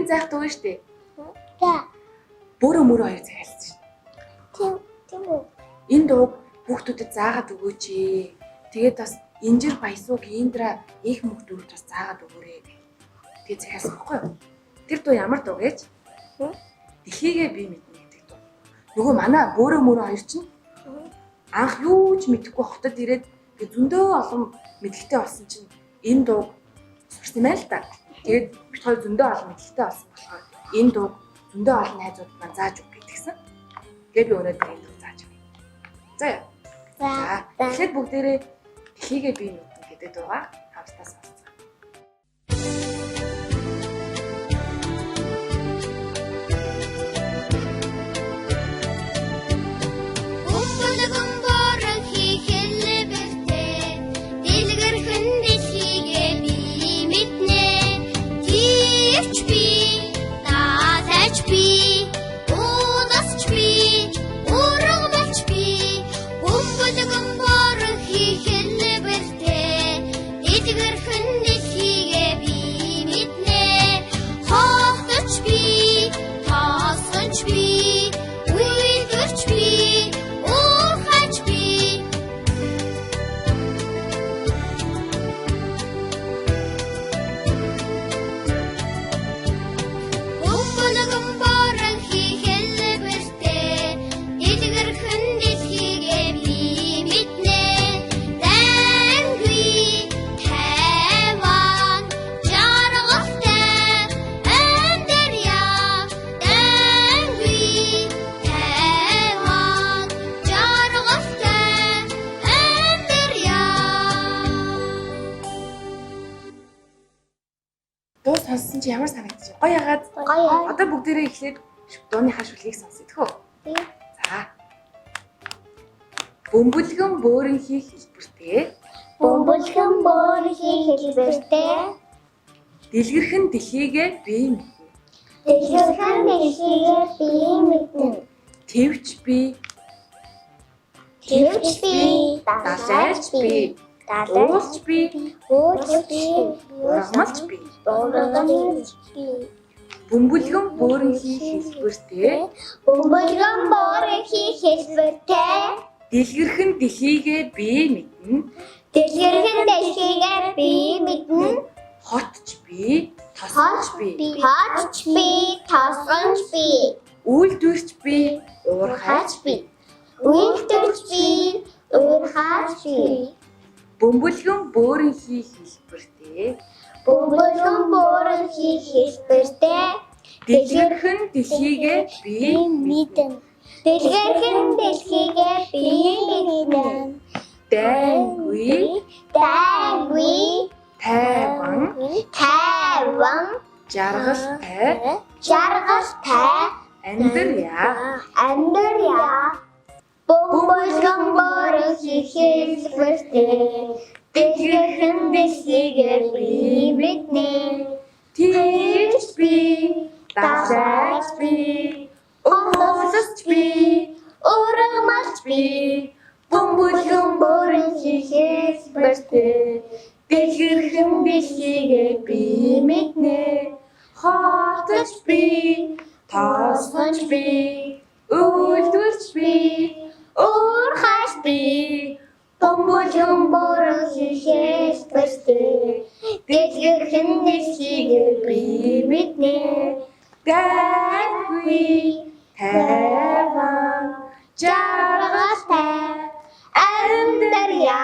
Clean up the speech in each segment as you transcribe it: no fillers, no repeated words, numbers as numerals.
заах дуу шүү дээ. За. Бөөрөө мөрөө хоёр захиалсан шүү. Тийм үү. Энэ дууг хүүхдүүдэд заагаад өгөөч. Тэгээд бас Инжир Баясууг Индра их мөх дүүрт бас заагаад өгөөрэй. Тэгээд захиалсан байхгүй юу? Тэр дуу ямар дуу гэж? Дэлхийгээ би мэднэ гэдэг дуу. Нөгөө манай бөөрөө мөрөө хоёр чинь анх юу ч мэдэхгүй хотод ирээд тэгээд зөндөө олон мэдлэгтэй болсон чинь энэ дууг сурсан юм байна л да. Тэгээд бид хоёр зөндөө олон мэдлэгтэй болсон болохоор энэ дууг зөндөө олон найзууд маань зааж өг гэдгсэн. Тэгээд би өнөөдөр энэ дууг зааж өгье. За яа. За. Тэгэхээр бүгдээрээ дэлхийгээ би мэднэ гэдэг дуугаа хамтдаа сонсцгоо. Сонссон чи ямар санагдчих? Гоё ягаад? Гоё. Одоо бүгдээрээ эхлээд дууныхаа шүлгийг сонсъё тэхүү. За. Бөмбөлгөн бөөрөнхий хэлбэртэй. Бөмбөлгөн бөөрөнхий хэлбэртэй. Дэлгэрхэн дэлхийгээ би мэднэ. Дэлгэрхэн дэлхийгээ би мэднэ. Тэвч би. Тэвч би. Далайлч би. Уулч би. Уулч би. Ургамалч би. Ургамалч би. Бөмбөлгөн бөөрөнхий хэлбэртэй. Бөмбөлгөн бөөрөнхий хэлбэртэй. Дэлгэрхэн дэлхийгээ би мэднэ. Дэлгэрхэн дэлхийгээ би мэднэ. Хотч би. Тосгонч би. Хотч би. Тосгонч би. Үйлдвэрч би. Уурхайч би. Үйлдвэрч би. Уурхайч би. Бөмбөлгөн бөөрөнхий хэлбэртэй. Бөмбөлгөн бөөрөнхий хэлбэртэй. Дэлгэрхэн дэлхийгээ би мэднэ. Дэлгэрхэн дэлхийгээ би мэднэ. Дайгүй. Дайгүй. Тайван. Тайван. Жаргалтай. Жаргалтай. Амьдрья. Амьдрья. Бөмбөлгөн бөөрөнхий хэлбэртэй. Дэлгэрхэн дэлхийгээ би мэднэ. Тэвч би. Далайч би. Уулч би. Ургамалч би. Бөмбөлгөн бөөрөнхий хэлбэртэй. Дэлгэрхэн дэлхийгээ би мэднэ. Хотч би. Тосгонч би. Үйлдвэрч би. Уурхайч би. Бөмбөлгөн бөөрөнхий хэлбэртэй. Дэлгэрхэн дэлхийгээ би мэднэ. Дайгүй. Тайван. Жаргалтай. Амьдрья.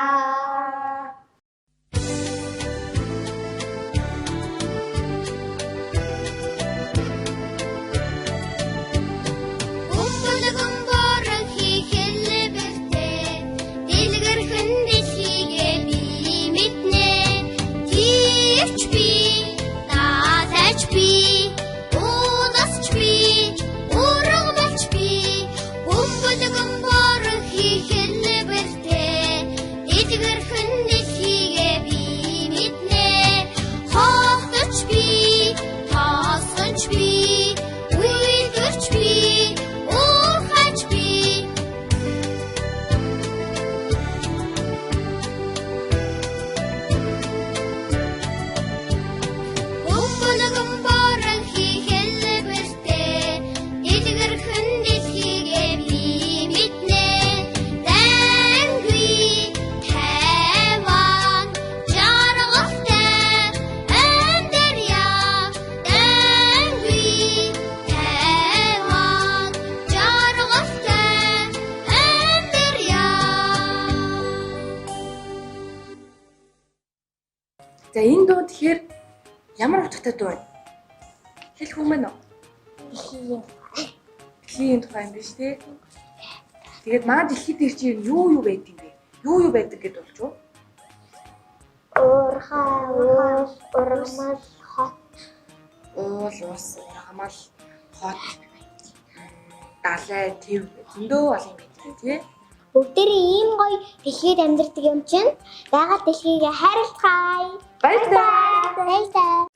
Ургамалч би. Бөмбөлгөн бөөрөнхий За энэ дуу тэгэхээр ямар утгатай дуу вэ? Хэлэх юм байна уу? Дэлхийн тухай юм биш тий. Тэгээд манай дэлхий дээр чи юу байд юм бэ? Юу байдаг гэдээ болж юу? Уурмал хот. Ус ургамал хот. Далай төв зөндөө олон юм байдаг тий. Бүгдээрээ ийм гоё дэлхийд амьдардаг юм чинь. Ягаад дэлхийгээ хайрлахаа. Баярлалаа. Баярлалаа.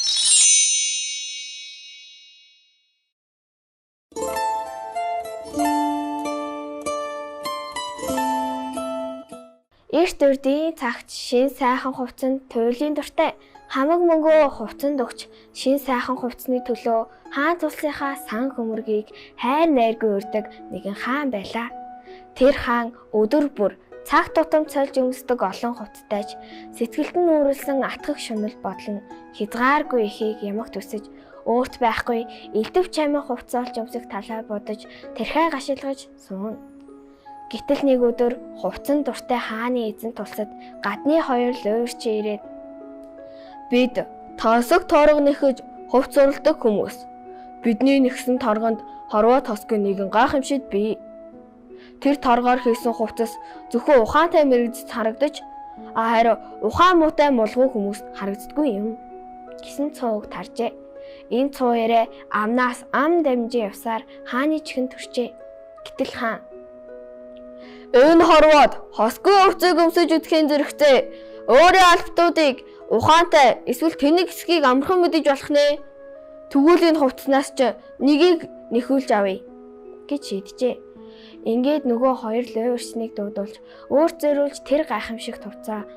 Эрт үрдийн цагт шин сайхан хувцанд туйлын дуртай хамаг мөнгөө хувцанд өгч шин сайхан хувцсны төлөө хаан цуслынхаа сан хөмөргийг хайр найргүй урьдаг нэгэн хаан байлаа. Тэр хаан өдөр бүр цаг тутам цолж өмсдөг олон хувцтайч сэтгэлд нь үүрэлсэн атгах шунал бодлон хязгааргүй ихийг ямагт өсөж өөрт байхгүй элдв чамин хувцс олж өмсөх талаа бодож тэрхээ гашилгаж суун. Гэтэл нэг өдөр хувцсан дуртай хааны эзэн тулсад гадны хоёр луйрчин ирээд бид тосог торго нэхэж хувцс уралдаг хүмүүс. Бидний нэгсэн торгонд хорвоо тосгүй нэгэн гайхамшигт бий. Тэр торгоор хийсэн хувцас зөвхөн ухаантай мэрэгдэж харагдаж харин ухаан муутай мулгуу хүмүүс харагддаггүй юм гэсэн цууг таржээ. Энэ цуурээ амнаас ам дамжин явсаар хааны чихэн төрчээ. Гэтэл хаан энэ хорвоод хосгүй хувцсыг өмсөж үдэхин зэрэгцээ өөрийн албатуудыг ухаантай эсвэл тэнэг хэсгийг амархан мэдэж болох нэ. Тэгвэл энэ хувцснаас ч нэгийг нэхүүлж авъя гэж шийджээ. Ингээд нөгөө хоёр луйрчныг дуудулж өөрт зориулж тэр гайхамшигт хувцаа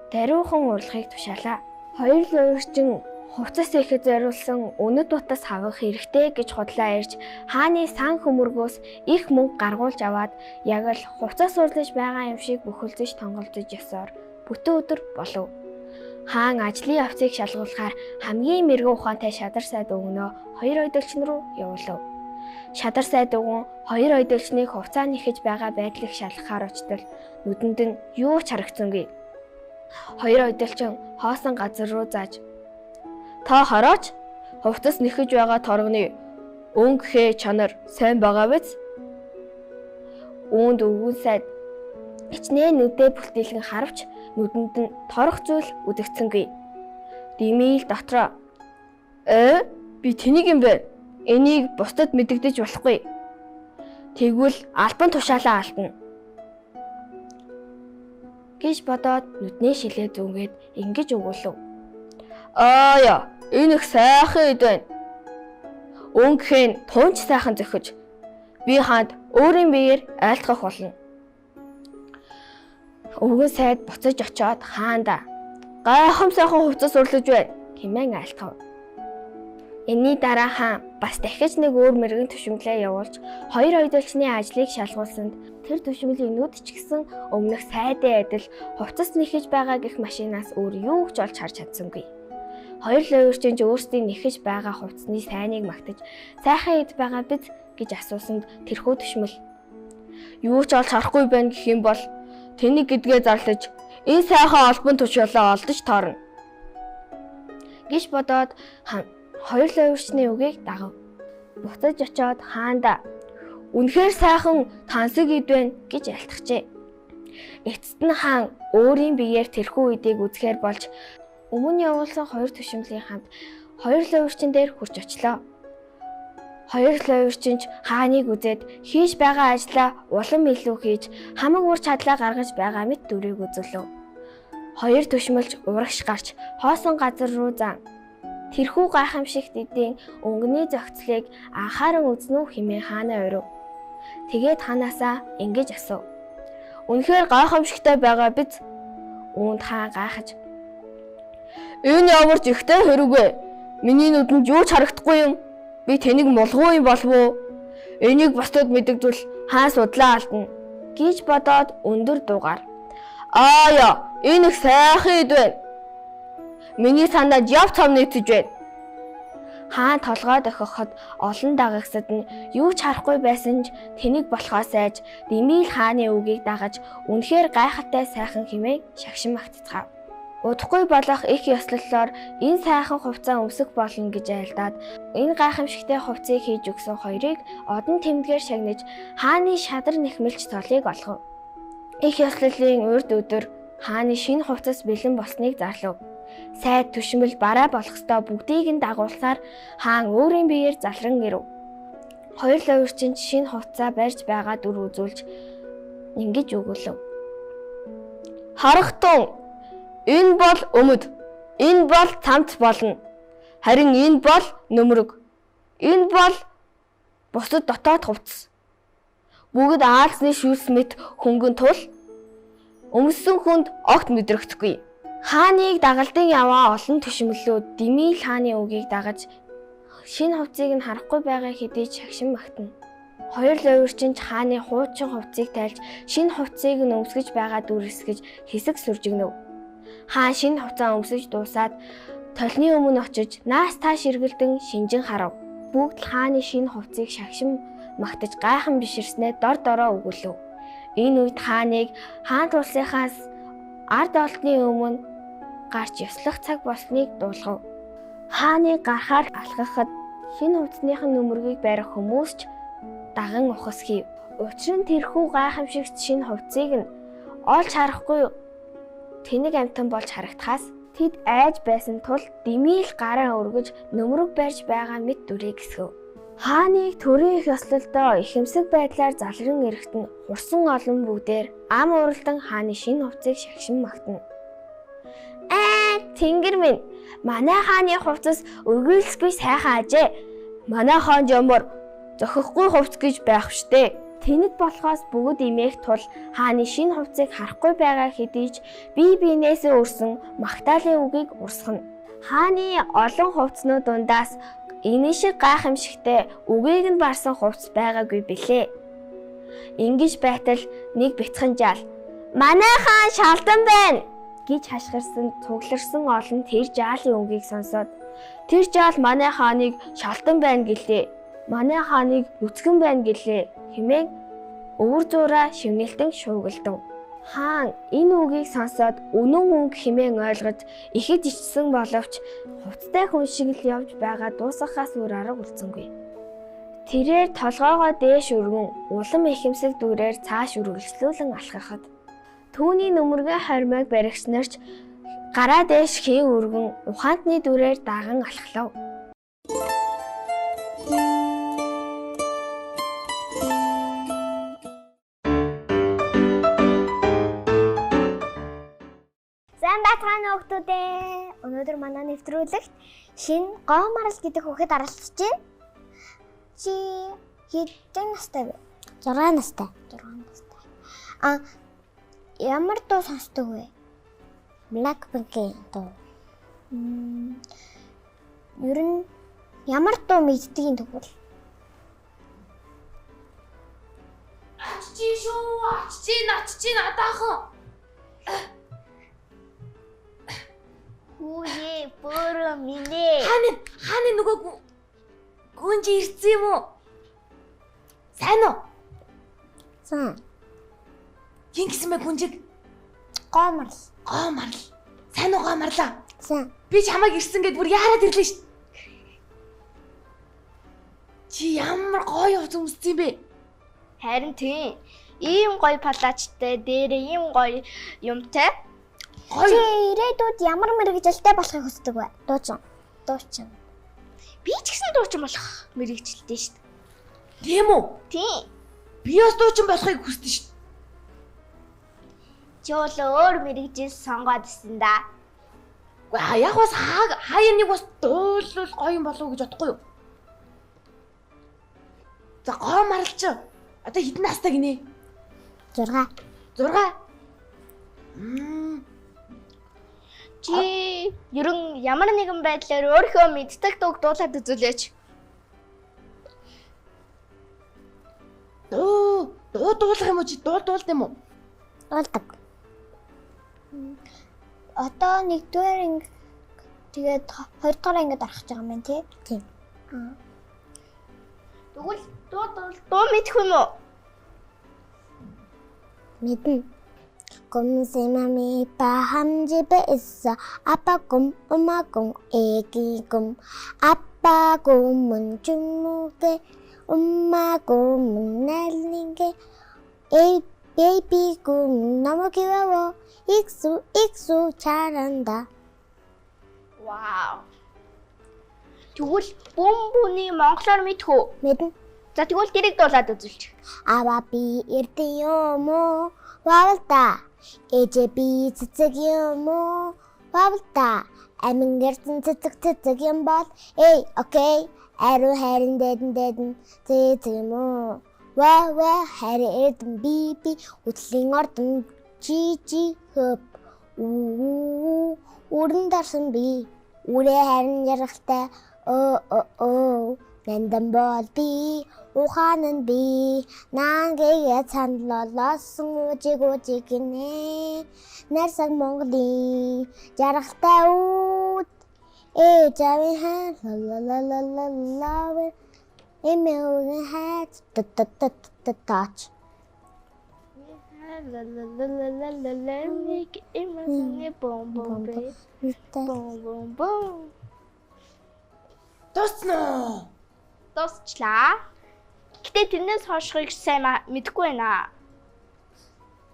даруйхан урлагийг тушаалаа. Хоёр луйрчин хувцас ихэд зориулсан өнөд утас хавах хэрэгтэй гэж худлаа ирж хааны сан хөмөргөөс их мөнгө гаргуулж аваад яг л хувцас урлаж байгаа юм шиг бүхэлдэж тонголдож ясаар бүтэн өдөр болов. Хаан ажлын явцыг шалгуулахаар хамгийн мэрэгэн ухаантай шадар сайд өгнөө хоёр ойдолчин руу явуулав. Шадар сайд өгөн хоёр ойдолчныг хувцаа нэхэж байгаа байдлыг шалгахаар очтол нүдэнд нь юу ч харагдсангүй. Хоёр ойдолчин хоосон газар руу зааж та хараач хувцас нэхэж байгаа торгоны өнгөхээ чанар сайн байгаа биз? Үүнд өвгөн сайд хичнээн нүдээ бүлтэлгэн харавч нүдэнд нь торох зүйл үзэгдсэнгүй. Димийл дотроо би тэнийг юм бэ? Энийг бусдад мэдэгдэж болохгүй. Тэгвэл албан тушаалаа алдна гэж бодоод нүднээ шилээ зүнгээд ингэж өгүүлв. Энэ их сайхан эд байна. Өнгөхөө тунч сайхан зөхөж би хаанд өөрийн биеэр айлтгах болно. Өвгөн сайд буцаж очиод хаанда гайхам сайхан хувцас урлаж байна хэмээн айлтгав. Энийний дараа хаан бас дахиж нэг өөр мэрэгэн төшмөлөө явуулж хоёр ойдолчны ажлыг шалгуулсанд тэр төшмөлийн нүд ч гэсэн өмнөх сайдын адил хувцас нэхэж байгаа гэх машинаас өөр юу ч олж харж чадсангүй. Хоёр луйрчин ч өөрсдийн нэхэж байгаа хувцсны сайныг магтаж сайхан эд байгаа биз гэж асуусанд тэрхүү төшмөл юу ч олж харахгүй байна гэх юм бол тэнийг гэдгээ зарлаж энэ сайхан албан тушаалаа олдож таарна гэж бодоод хоёр луйрчны үгийг дагав. Буцаж очиод хаанда үнэхээр сайхан тансаг эд байна гэж айлтгажээ. Эцэст нь хаан өөрийн биеэр тэрхүү эдийг үзэхээр болж өмнө явуулсан хоёр төшмөлийн хамт хоёр луйрчин дээр хурж очлоо. Хоёр луйрчин ч хааныг үзээд хийж байгаа ажлаа улам илүү хийж хамаг ур чадлаа гаргаж байгаа мэт дүрийг үзүүлв. Хоёр төшмөлч урагш гарч хоосон газар руу зан. Тэрхүү гайхамшигт эдийн өнгөний зохицлыг анхааран үзнэ үү хэмээн хаанаа орив. Тэгээд ханаасаа ингэж асуув. Үнэхээр гайхамшигтай байгаа биз? Үүнд хаан гайхаж энэ ямар ч ихтэй хэрэг вэ? Миний нүдэнд юу ч харагдахгүй юм. Би тэнийг мулгуу юм болов уу? Энийг бусдад мэдэгдвэл хаан судлаа алдна гэж бодоод өндөр дуугаар энэ их сайхан эд байна. Миний санаад яв цам нийцэж байна. Хаан толгой дохиход олон дагагсад нь юу ч харахгүй байсан ч тэнийг болохоос айж Димийл хааны үгийг дагаж үнэхээр гайхалтай сайхан хэмээн шагшин магтцгаав. Удахгүй болох их ёслолоор энэ сайхан хувцас өмсөх болно гэж айлдаад энэ гайхамшигтай хувцсыг хийж өгсөн хоёрыг одон тэмдгээр шагнаж хааны шадар нэхмэлж цолыг олгов. Их ёслолын урд өдөр хааны шинэ хувцас бэлэн болсныг зарлав. Сайд түшмэл бараа болох ёстой бүгдийг нь дагуулсаар хаан өөрийн биеэр залран ирэв. Хоёр лавирчин шинэ хувцас барьж байгаа дүр үзүүлж ингэж өгүүлв. Харахтун, энэ бол өмд. Энэ бол цамц болно. Харин энэ бол нөмрөг. Энэ бол бусад дотоод хувцас. Бүгд аалзны шүүлс мэт хөнгөн тул өмссөн хүнд огт мэдрэгдэхгүй. Хааныг дагалдан яваа олон түшмэлүүд Димийл хааны үгийг дагаж шинэ хувцсыг нь харахгүй байгаа хэдий шагшин магтана. Хоёр лавирчин хааны хуучин хувцсыг тайлж шинэ хувцсыг нь өмсгөж байгаа дүр эсгэж хэсэг сүржигнэв. Хаан шинэ хувцас өмсөж дуусаад толны өмнө очиж наас тааш эргэлдэн шинжин харав. Бүгд хааны шинэ хувцсыг шагшин магтаж гайхан биширснээ дор дороо өгүүлв. Энэ үед хааныг хаан тулсынхаас ард олдны өмнө гарч ёслох цаг болсныг дуулгав. Хааны гарахаар алхахад шинэ хувцсныхын нөмрөгийг барих хүмүүс ч даган ухас хийв. Учир нь тэрхүү гайхамшигт шинэ хувцсыг нь олж харахгүй тэнэг амтан болж харагдахаас тэд айж байсан тул Димийл гараа өргөж нөмрөг барьж байгаа мэт дүрийг гисгэв. Хааныг төрийн их ёслолдоо ихэмсэг байдлаар залран ирэхэд нь хурсан олон бүгдээр ам уралдан хааны шинэ хувцсыг шагшин магтана. Тэнгэр минь, манай хааны хувцас өгүүлсгүй сайхан ажээ. Манай хаан жомор зохихгүй хувцс гэж байх штэ. Тэнэг болохоос бүгд имээх тул хааны шинэ хувцсыг харахгүй байгаа хэдий ч бие биенээсээ өрсөн магтаалын үгийг урсгана. Хааны олон хувцснууд дундаас энэ шиг гайхамшигтай үгийг нь барсан хувцс байгаагүй билээ. Ингиж байтал нэг бяцхан жаал "Манай хаан шалдан байна" гэж хашгирсан цугларсан олон тэр жаалын үгийг сонсоод тэр жаал манай хааныг шалдан байна гэлээ. Манай хааныг нүцгэн байна гэлээ хэмээн өвөр зуураа шивнэлтэн шуугилдав. Хаан энэ үгийг сонсоод үнэн үнг хэмээн ойлгож ихэд ичсэн боловч хувцтай хүн шиг л явж байгаа дуусахаас өөр арга үлдсэнгүй. Тэрээр толгоогоо дээш өргөн улам ихэмсэг дүүрээр цааш үргэлжлүүлэн алхахад түүний нөмөргөө хормойг баригснарч гараа дээш хий өргөн ухаантны дүрээр даган алхлав. Сайн байцгаана хүүхдүүдээ. Өнөөдөр манай нэвтрүүлэгт шинэ гоо марал гэдэг хүүхэд оролцож байна. Чи хэдэн настай вэ? 6 настай. 6 настай. Ямар дуу сонсдог вэ? Blackpink-ийн дуу. Ер нь ямар дуу мэддгийг тэгвэл? Аччи шүү, аччи надаахан. Үе, бөрөө минь. Хааны нөгөө гүнж ирсэн юм уу? Сайн уу? Сайн. Хин гэсэн мэ гүнжиг? Гоо марал. Гоо марал. Сайн уу гоо марлаа? Сайн. Би чамайг ирсэн гэд бүр яарад ирлээ шүү. Чи ямар гоё хувцас өмссөн юм бэ? Харин тийм. Ийм гоё палачтай, дээрээ ийм гоё юмтай. Чи ирээдүйд ямар мэрэгжилтэй болохыг хүсдэг вэ? Дуучин. Би ч гэсэн дуучин болох мэрэгчлээ шүү дээ. Тийм үү? Тийм. Би бас дуучин болохыг хүсдэг шүү. Чи бол өөр мэрэгжил сонгоод ирсэн да. Яг бас хаяа нэг бас дуулвал гоё юм болов уу гэж бодохгүй юу? За гоо маралч. Одоо хэдэн настай гинэ? 6. 6. Чи ерөн ямар нэгэн байдлаар өөрийнхөө мэддэг дууг дуулаад үзүүлээч. Дуулах юм уу чи? Дуулд юм уу? Дуулдаг. Одоо 1-р анги тэгээд 2-р ангид орох гэж байгаа юм байна тий? Тийм. Тэгвэл дуу мэдэх юм уу? Мэднэ. 꿈 쌤맘이 밤 집에 있어. 아빠 꿈, 엄마 꿈, 애기 꿈. 아빠 꿈은 중무게, 엄마 꿈은 날리게. 베이비 꿈 너무 귀여워. 익수 잘한다. Вау. Тэгвэл бөмбөний монголоор мэдхүү. Мэднэ. За тэгвэл тэрийг дуулаад үзүүлчих. 아빠 비 ирдэ юм уу? Вавалта. Ээжээ би цэцэг юм уу? Вавалта. Амин гэртэн цэцэг юм бол окей. Ариу хайрын дэдэн цэцэг юм уу? Ва хайр эрдэн би үтлийн ордон чи хөп. Үрэн дарсан би. Үрээ хайрын жаргалтай. Нэндан бол би. Ухаан нь би. Наангээ цанлолоосон үжиг гинэ. Нарсаг Монголын жаргалтай үүд. Жавын хан ла эмээн хат тач. Нэг эмээ бом. Дуусна. Дуусчлаа. Гэтэ тэрнээс хойшхыг сайн мэдэхгүй байна.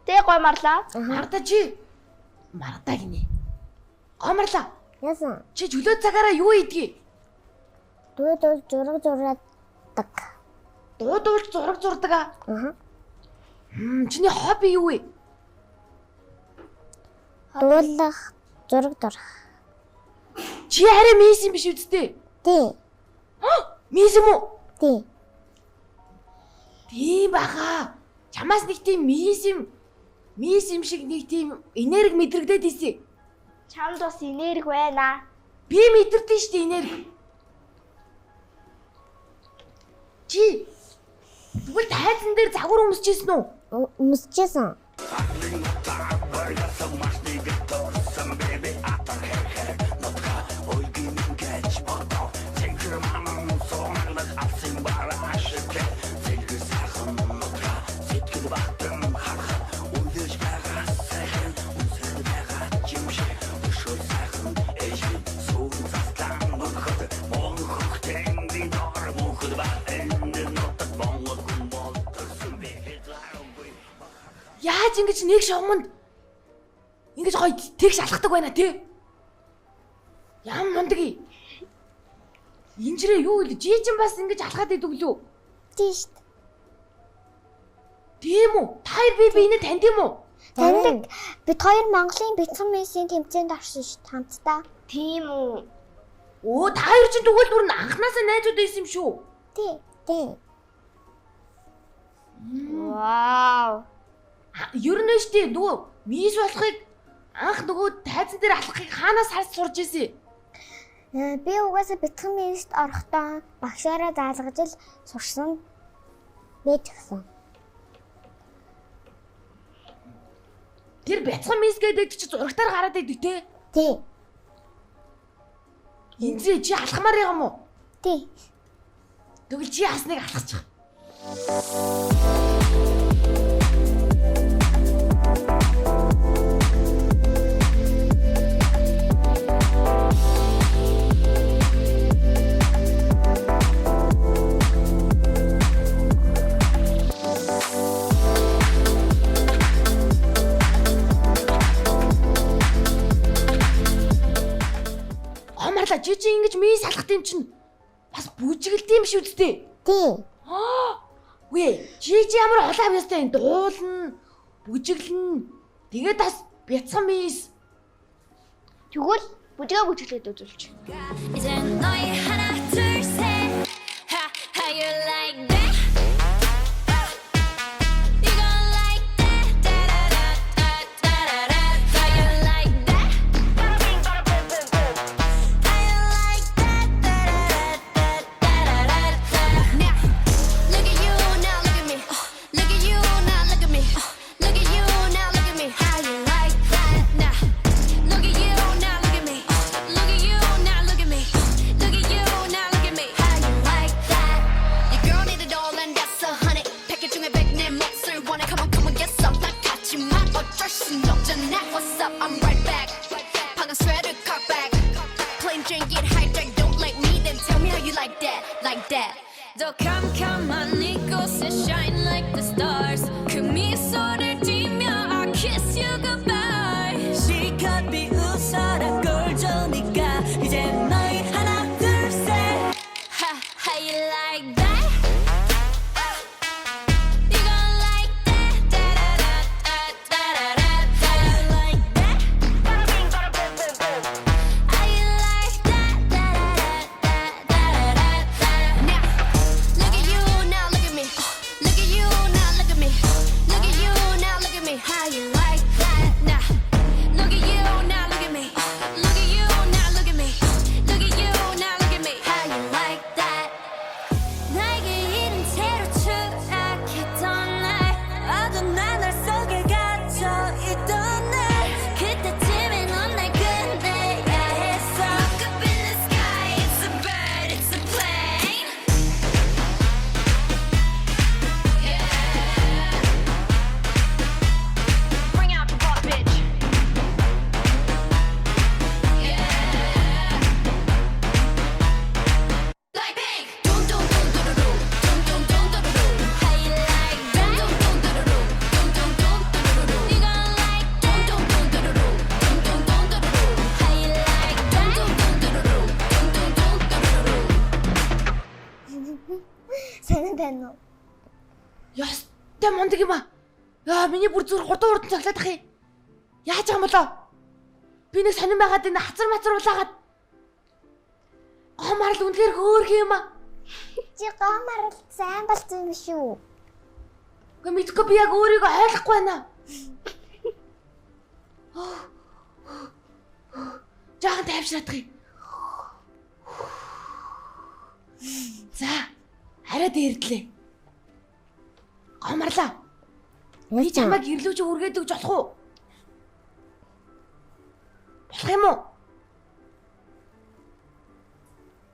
Тэ гой марлаа. Мартаа чи. Мартаа гинэ. Гомрлаа. Яасан? Чи чөлөө цагаараа юу хийдгийг? Дууд зураадаг. Дуудуулж зураг зурдаг аа. Аха. Чиний хобби юу вэ? Дуулах, зураг дурах. Чи харин мисс юм биш үсттэй. Тий. Мисс юм уу? Тий. Тийм баха. Чамаас нэг тийм мисс юм шиг нэг тийм энерги мэдрэгдээд ийсэ. Чамд бас энерги байна. Би мэдэрдэн шүү дээ энерги. Чи тэгвэл тайзан дээр загвар өмсчихсэн үү? Өмсчихсэн. Яаж ингэж нэг шовмонд ингэж гоё тэгш алхдаг байна тий? Ям мундаг. Инжирээ юу вэ? Жиижин бас ингэж алхаад идэг лүү? Тий шүү дээ. Тийм үү? Та хоёр би энэ танд юм уу? Таньдаг. Бид хоёр Монголын бяцхан мессийн тэмцээнд орсон шүү дээ хамтдаа. Тийм үү. Оо та хоёр ч тэгвэл бүр анханасаа найзууд байсан юм шүү. Тий. Вау. Ер нь штий нөгөө мисс болохыг анх нөгөө тайзан дээр алхахыг хаанаас харж сурж ийсэн? Би угаасаа бяцхан мессд орохдоо багшаараа заалгаж л сурсан. Байж гсэн. Тэр бяцхан мисс гэдэг чи зурагтаар гараад идэг те? Тий. Инзээ чи алхамаар юм уу? Тий. Тэгвэл чи ясныг алхачих. Чи ингэж мисс алхах юм чинь бас бүжигэлт юм шүү дээ. Тий. Үгүй чи ямар хулаа ястай энэ дуулна, бүжиглэн. Тэгээд бас бяцхан мисс. Тэгвэл бүжгээ бүжиглээд үзүүлчих. Jeanette, what's up? I'm right back. Panga sweater, cock back. Plain drink, get hijacked. Don't like me, then tell me how you like that, like that. 더 캄캄한 이곳에 shine like the stars. 그 미소를 띠며 I kiss you goodbye. 시컷 비웃어라 꼴 좋으니까 이제 너희 하나 둘 셋. How you like that? You gon' like that? Da da da da da da da. Like that? How you like that? Da da da da da da. Now, look at you, now look at me. Look at you, now look at me. Look at you, now look at me. How you like that? Now, look at you, now look at me. Look at you, now look at me. Look at you, now look at me. How you like that? 나에게 이른 채로 추락했던 날 어두운 나날 속에 갇혀 있던 날 그때쯤에 넌 날 끝내야 했어. Look up in the sky, it's a bird, it's a plane. Yeah. Bring out the rock, bitch. Yeah. Like pink. Dum dum dum dum dum dum dum dum dum. How you like that? Dum dum dum dum dum dum dum dum. You gon' like dum dum dum dum dum dum dum dum dum. How you like that? Dum dum dum dum dum dum dum dum. Сайн байна уу? Ястай мундаг юм аа. Яа, миний бүр зүр хурдан хурдан цоглоод ах юм. Яаж байгаа юм болоо? Би нэг сонирн байгаад энэ хацар мацар улаагаад. Гомарл үнэхээр хөөрх юм аа. Чи гомарл сайн болсон юм шүү. Гэхдээ мэдгүй би яг өөрийгөө ойлгохгүй байна. Жаахан тайвшраадах юм. За, хараа дээрдлээ. Гомарлаа. Би чамайг ирлүүж үргээд өгч болох уу? Болох юм уу?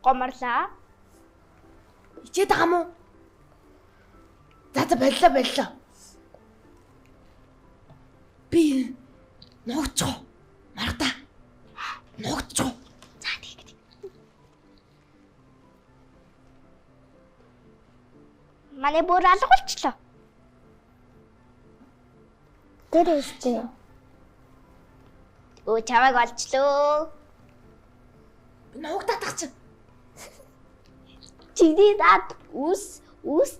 Гомарлаа. Ичээд байгаа мó? За боллоо. Би ногцоо. Маргата. Ногцоо. За тийм. Манай бүр алга болчихлоо. Тэр үстэй. Өө чамайг олчлоо. Би ногтаад тах чинь. Чиний дад үс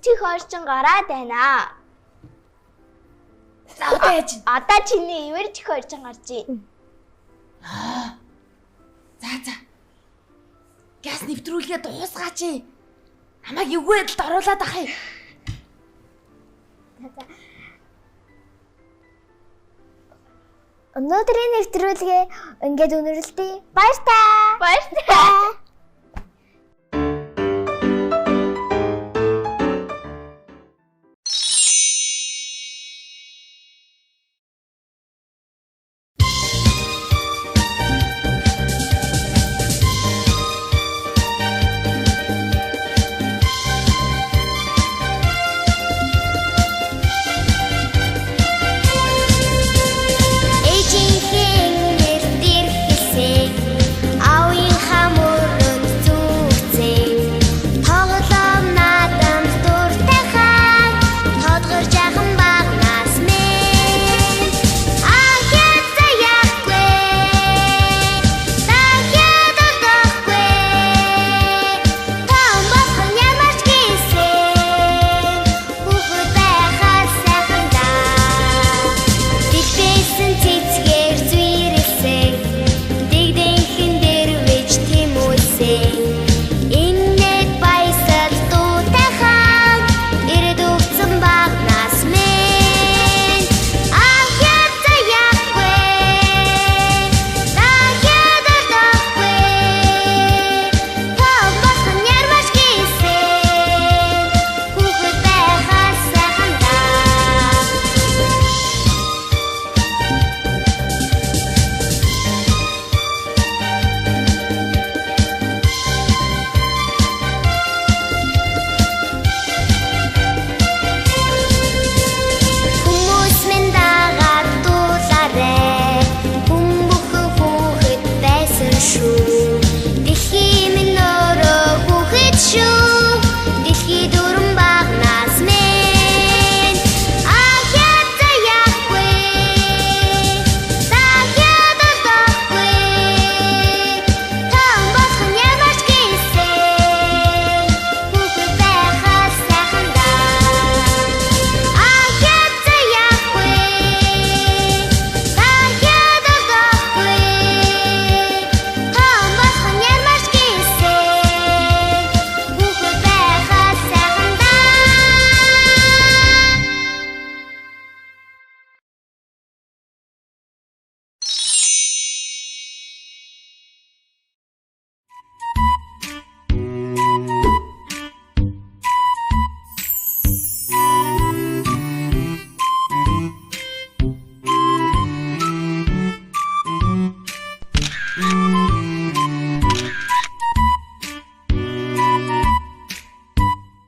чих орчин гараад байна. Заавч. Одоо чиний ивэр чих орчин гарчи. За. Газ нэвтрүүлгээ дуусгаач. Намайг эвгүй байдалд оруулаад ах юм. Өнөөдрийн нэвтрүүлгээ ингээд өнөрлөе. Баяр таа.